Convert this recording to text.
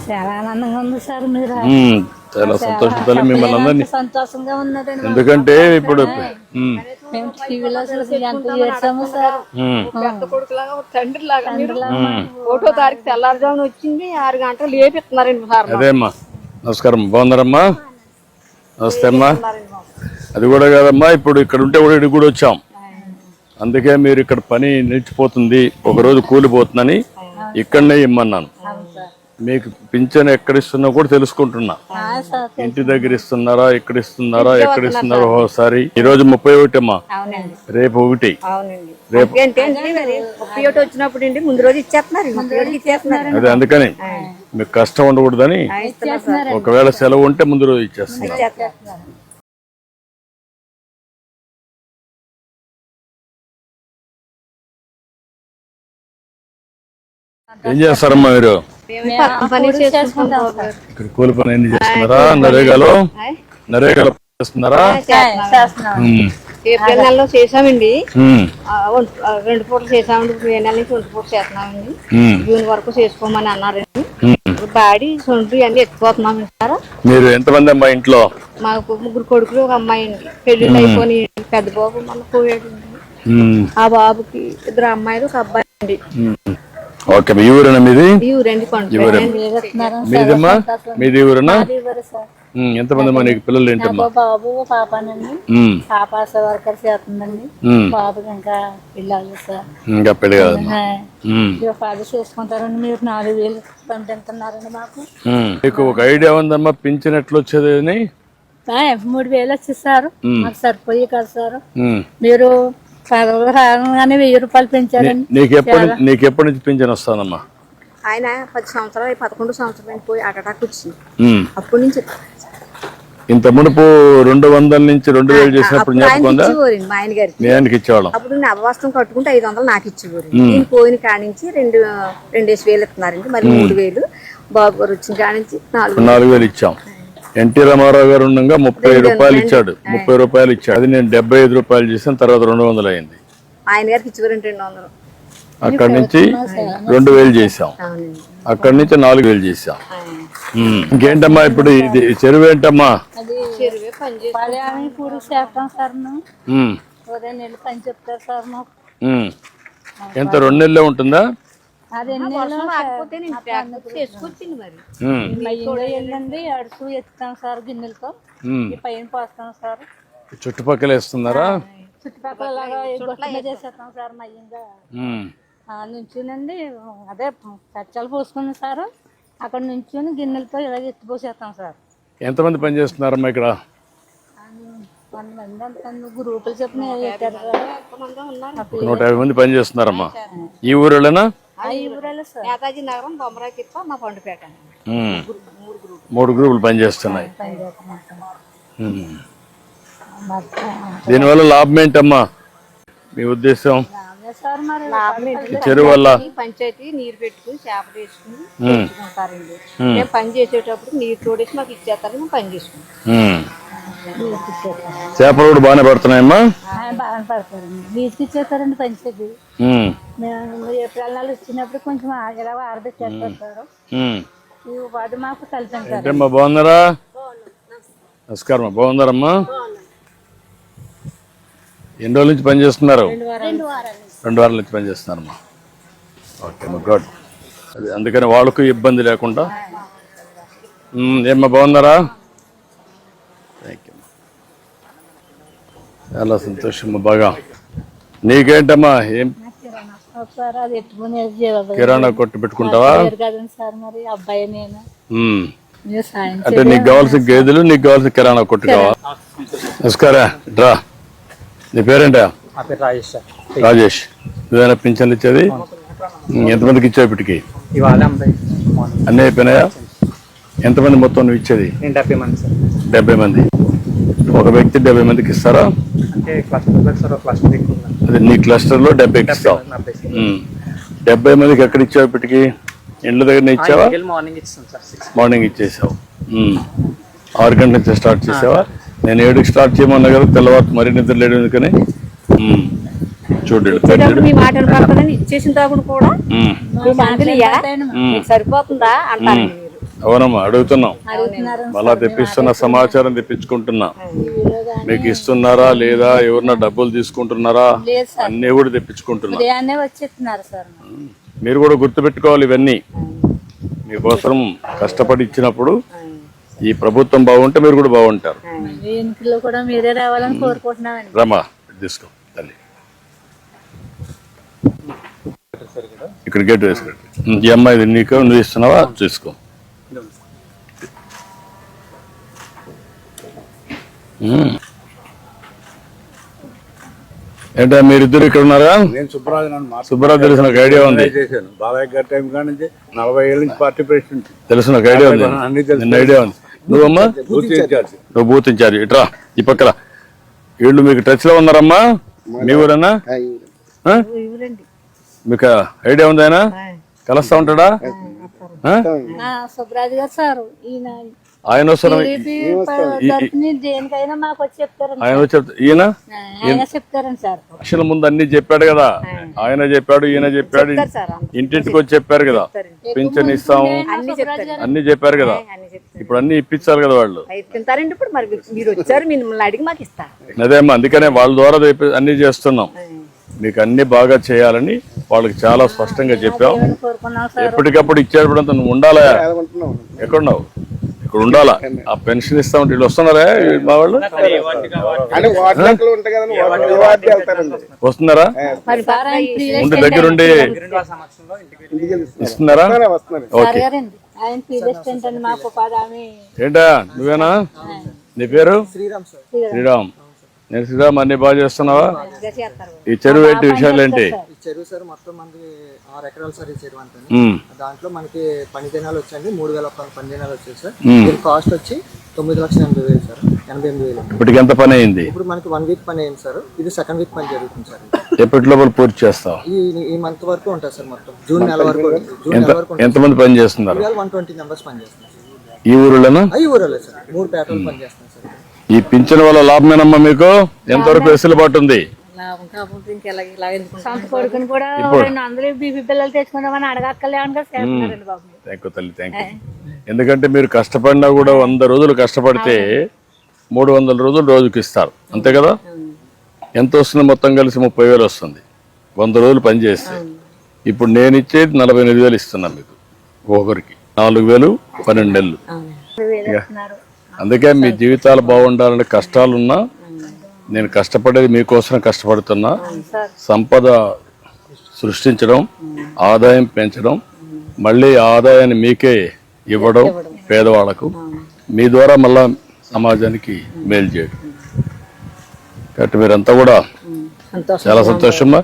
చాలా ఆనందంగా ఉంది సార్. మీరు చాలా సంతోషం తల్లి మిమ్మల్ని అందరినీ. సంతోషంగా ఉన్నదండి. ఎందుకంటే ఇప్పుడు మేము టీవీలో చూసి ఎంత చేసాము సార్. పెద్ద కొడుకులాగా తండ్రి లాగా 1వ తారీఖు తెల్లారుజామున వచ్చింది 6 గంటలు లేపిస్తున్నారండి సార్. అదే అమ్మా, నమస్కారం. బాగున్నారమ్మా? నమస్తే అమ్మా. అది కూడా కాదమ్మా, ఇప్పుడు ఇక్కడ ఉంటే కూడా ఇక్కడికి కూడా వచ్చాం. అందుకే మీరు ఇక్కడ పని నిలిచిపోతుంది, ఒకరోజు కూలిపోతుందని ఇక్కడనే ఇమ్మన్నాను. మీకు పింఛన్ ఎక్కడ ఇస్తున్నా కూడా తెలుసుకుంటున్నా. ఇంటి దగ్గర ఇస్తున్నారా, ఇక్కడ ఇస్తున్నారా, ఎక్కడ ఇస్తున్నారో ఒకసారి. ఈ రోజు 31 అమ్మా, రేపు 1. రేపు వచ్చినప్పుడు ముందు రోజు ఇచ్చేస్తున్నారు. అదే అందుకని మీకు కష్టం ఉండకూడదని ఒకవేళ సెలవు ఉంటే ముందు రోజు ఇచ్చేస్తున్నారు. ఏం చేస్తారమ్మా మీరు? ఇక్కడ కూలి పని ఎన్ని చేస్తున్నారా? నరేగాలో చేస్తున్నారా? ఏప్రిల్ నెలలో చేసామండి, 2 పూటలు చేసామండి. మే నెల నుంచి 2 పూటలు చేస్తున్నామండి. జూన్ వరకు చేసుకోమని అన్నారండి. బాడీ సొంటి అన్ని ఎత్తుకోతున్నాం సార్. మీరు ఎంతమంది అమ్మా ఇంట్లో? మాకు 3 కొడుకులు, 1 అమ్మాయి అండి. పెళ్లిళ్ళు అయిపోయి పెద్ద బాబు మన పోయాడు. ఆ బాబుకి 2 అమ్మాయిలు, 1 అబ్బాయి అండి. ఓకే, మీ ఊరేనా మీది? మీదమ్మా మీది ఊరేనా? ఎంతమంది మా నీకు పిల్లలు? ఏంటమ్మా? బాబు పాపనండి. పాప వర్కర్ చేస్తుందండి. బాబుకి ఇంకా పిల్లలు సార్. ఇంకా పెళ్లి కాదమ్మా. పది చేసుకుంటారండి. మీరు 4,000 పంపిస్తున్నారండి మాకు. మీకు ఒక ఐడియా ఉందమ్మా పింఛన్ ఎట్లా వచ్చేది అని? 3,000 వచ్చేసారు. మాకు సరిపోయి కదా సార్. మీరు రాగానే 1,000 రూపాయలు పెంచారండి. నీకు ఎప్పటి నుంచి పింఛన్ వస్తానమ్మా? ఆయన 10 సంవత్సరాలు 11 సంవత్సరాలు పోయి అటాక్ వచ్చింది. అప్పటి నుంచి ఇంత మునుపు 200 నుంచి 2,000 చేసినప్పుడు మా ఆయన గారికి ఇచ్చేవాళ్ళం. అప్పుడు నవవాస్తవం కట్టుకుంటే 500 నాకు ఇచ్చేవారు. నేను పోయిన కానించి 2,000 ఇస్తున్నారండి. మరి 3,000 బాబు గారు వచ్చిన కానించి 4,000 ఇచ్చాం. ఎన్టీ రామారావు గారు ఉండగా 30 రూపాయలు ఇచ్చాడు. 30 రూపాయలు ఇచ్చాడు. అది నేను 75 రూపాయలు చేసిన తర్వాత 200 అయింది. ఆయన గారికి ఇచ్చేవారు 200. అక్కడి నుంచి 2,000 చేసాం. అక్కడి నుంచి 4,000 చేసాం. ఇంకేంటమ్మా ఇప్పుడు ఇది చెరువు ఏంటమ్మా? ఎంత 2 నెలలే ఉంటుందా? అడుసు ఎత్తుతాం సార్ గిన్నెలతో. పైన పోస్తాం సార్. చుట్టుపక్కల వేస్తున్నారా? చుట్టుపక్కల చేసేస్తాం సార్. మయ్యంగా నుంచునండి అదే కచ్చాలు పోసుకున్నాం సార్. అక్కడ నుంచుని గిన్నెలతో ఇలాగ ఎత్తిపోసేస్తాం సార్. ఎంతమంది పని చేస్తున్నారమ్మా ఇక్కడ? 100 గ్రూపులు చెప్పిన 150 మంది పని చేస్తున్నారమ్మా. ఈ ఊరేనా? నేతాజీ నగరం, బొమ్మరాకిప్ప, మా పండుపేట. 3 గ్రూపులు పనిచేస్తున్నాయి. దీనివల్ల లాభం ఏంటమ్మా మీ ఉద్దేశం? చెరువు వల్ల పంచాయతీ నీరు పెట్టుకుని చేపలు వేసుకుని తెచ్చుకుంటారండి. మేము పని చేసేటప్పుడు నీరు తోడేసి మాకు ఇచ్చేస్తారు. మేము పని చేసుకుంటాం. చేపలు కూడా బాగానే పడుతున్నాయమ్మా? బాగానే పడతారండి. బీచ్కి ఇచ్చేస్తారండి పంచాయతీ. ఏప్రిల్ నెల వచ్చినప్పుడు కొంచెం ఇలా ఆరబెట్టేస్తారు సార్. ఈ ఉపాధి మాకు కలిసి. బాగున్నారా? నమస్కారం. బాగున్నారమ్మా? ఎన్ని రోజుల నుంచి పని చేస్తున్నారు? 2 వారాల నుంచి పని చేస్తున్నారమ్మా. ఓకే అమ్మా, గుడ్. అది అందుకని వాళ్ళకు ఇబ్బంది లేకుండా. ఏమ్మా బాగున్నారా? Thank you. చాలా సంతోషమ్మా. బాగా నీకేంటమ్మా? ఏం కిరాణా కొట్టు పెట్టుకుంటావా? అంటే నీకు కావాల్సిన గేదెలు, నీకు కావాల్సిన కిరాణా కొట్టు కావాలా? నమస్కారం. డ్రా, నీ పేరేంటా? రాజేష్. నువ్వేనా పింఛన్లు ఇచ్చేది? ఎంతమందికి ఇచ్చావు ఇప్పటికి? అన్నీ అయిపోయినాయా? ఎంతమంది మొత్తం నువ్వు ఇచ్చేది? 70 మంది. ఒక వ్యక్తి 70 మందికి ఇస్తారా? అదే నీ క్లస్టర్ లో 70కి ఇస్తావు. 70 మందికి ఎక్కడ ఇచ్చావు ఇప్పటికి? ఇండ్ల దగ్గర ఇచ్చావా? మార్నింగ్ ఇచ్చేసావు. 6 గంటల నుంచి స్టార్ట్ చేసావా? నేను 7కి స్టార్ట్ చేయమన్నా కదా, తెల్లవారు మరీ నిద్ర లేడు. ఎందుకని చూడండి ఇచ్చేటప్పుడు మీ మాట వినపడతానని ఇచ్చేసిన తాగుడు కూడా మీకు అందులియా మీకు సరిపోతుందా అంటారు మీరు. అవునమ్మా అడుగుతున్నాం, అడుగుతున్నారు మళ్ళా తెప్పిస్తున్న సమాచారం తెప్పించుకుంటున్నా. మీకు ఇస్తున్నారా లేదా, ఎవరన్నా డబ్బులు తీసుకుంటున్నారా, లేదు సార్, అన్నీ కూడా తెప్పించుకుంటున్నా. ఉదయాన్నే వచ్చేస్తున్నారు సార్. మీరు కూడా గుర్తుపెట్టుకోవాలి ఇవన్నీ. మీకోసం కష్టపడి ఇచ్చినప్పుడు ఈ ప్రభుత్వం బాగుంటే మీరు కూడా బాగుంటారు. ఈ ఎన్నికల్లో కూడా మీరే రావాలని కోరుకుంటున్నామండి. రమా తీసుకో తల్లి, ఇక్కడ గేట్ వేసుకోండి. ఈ అమ్మాయి నీకు నువ్వు ఇస్తున్నావా చూసుకో. ఏంటా మీరిద్దరు ఇక్కడ ఉన్నారా? నేను సుబ్బరాజు సుబ్బరాజు తెలిసిన ఒక ఐడియా ఉంది. చేశాను బాబాయ్ గారి టైం కాడి నుంచి 40 ఏళ్ళ నుంచి పార్టీ ప్రెసిడెంట్. తెలిసిన ఒక ఐడియా ఉంది, అన్ని తెలుసు. నిన్న ఐడియా ఉంది. నువ్వమ్మా? Booth incharge. నువ్వు బూత్ ఇన్ఛార్జ్. ఇట్రా ఈ పక్కన. వీళ్ళు మీకు టచ్ లో ఉన్నారమ్మా? మీ ఊరన్నా? ఇవ్వరండి. మీకు ఐడియా ఉంది? ఆయన కలుస్తా ఉంటాడా? సుబ్రాజు గారు సార్, ఈయన ఆయన వస్తారు. దేనికైనా మాకు వచ్చి చెప్తారండి. ఆయన వచ్చి ఈయన ఆయన చెప్తారండి సార్. లక్షల ముందు అన్ని చెప్పాడు కదా, ఆయన చెప్పాడు, ఈయన చెప్పాడు, ఇంటింటికి వచ్చి చెప్పారు కదా, పింఛన్ ఇస్తాము అన్ని చెప్పారు కదా. ఇప్పుడు అన్ని ఇప్పించాలి కదా వాళ్ళు. తింటారండి. ఇప్పుడు మరి మీరు వచ్చారు, మిమ్మల్ని అడిగి మాకు ఇస్తారు. అదేమ్మా, అందుకనే వాళ్ళ ద్వారా అన్ని చేస్తున్నాం. మీకు అన్ని బాగా చేయాలని వాళ్ళకి చాలా స్పష్టంగా చెప్పాం. కోరుకున్నాం సార్. ఎప్పటికప్పుడు ఇచ్చేటప్పుడు అంత నువ్వు ఉండాలా? ఎక్కడున్నావు? ఇక్కడ ఉండాలా. ఆ పెన్షన్ ఇస్తా ఉంటే వీళ్ళు వస్తున్నారా మా వాళ్ళు? వస్తున్నారా? మరి సార్ ఆయన ఉండి దగ్గరుండి ఇస్తున్నారా? ఓకే. గారండి, ఆయన ప్రెసిడెంట్ అండి మాకు ఉపాధి హామీ. ఏంటా నువ్వేనా? నీ పేరు? శ్రీరామ్. నేను శ్రీరామ్, అన్ని బాగా చేస్తున్నావా? చేస్తారు. ఈ చెరువు ఏంటి విషయాలు ఏంటి? ఈ చెరువు సార్ మొత్తం మనకి 6 ఎకరాలు సార్. ఈ చెరువు అంతా దాంట్లో మనకి పని దినాలు వచ్చండి 3000 పని దినాలు వచ్చాయి సార్. దీని కాస్ట్ వచ్చి 9,80,000 సార్, 88,000. ఇప్పటికి ఎంత పని అయింది? ఇప్పుడు మనకి 1 వీక్ పని అయింది సార్. ఇది సెకండ్ వీక్ పని జరుగుతుంది సార్. ఎప్పటి లోపల పూర్తి చేస్తావు? ఈ మంత్ వరకు ఉంటుంది సార్. మొత్తం జూన్ నెల వరకు ఉంటుంది. ఎంతమంది పని చేస్తున్నారు? 120 మెంబర్స్ పని చేస్తున్నారు సార్. ఈ ఊరిలోనా? ఈ ఊరలే సార్. 3 పేటలు పని చేస్తున్నాం సార్. ఈ పింఛన్ వల్ల లాభమేనమ్మా మీకు? ఎంతవరకు వెసులుబాటు ఉంది? సొంత కొడుకుని కూడా 200 బీపీ పిల్లలు తెచ్చుకుందామని అడగక్కర్లేమని కూడా చేస్తున్నారండి బాబు. థ్యాంక్ యూ తల్లి, థ్యాంక్ యూ. ఎందుకంటే మీరు కష్టపడినా కూడా 100 రోజులు కష్టపడితే 300 రోజులు రోజుకి ఇస్తారు, అంతే కదా? ఎంత వస్తుంది? మొత్తం కలిసి 30,000 వస్తుంది 100 రోజులు పని చేస్తే. ఇప్పుడు నేను ఇచ్చేది 48,000 ఇస్తున్నాను మీకు ఒకరికి. 4,000 12 నెలలు. అందుకే మీ జీవితాలు బాగుండాలని కష్టాలున్నా నేను కష్టపడేది మీకోసం కష్టపడుతున్నా. సంపద సృష్టించడం, ఆదాయం పెంచడం, మళ్ళీ ఆదాయాన్ని మీకే ఇవ్వడం పేదవాళ్లకు, మీ ద్వారా మళ్ళా సమాజానికి మేలు చేయడం. కాబట్టి మీరంతా కూడా చాలా సంతోషమ్మా.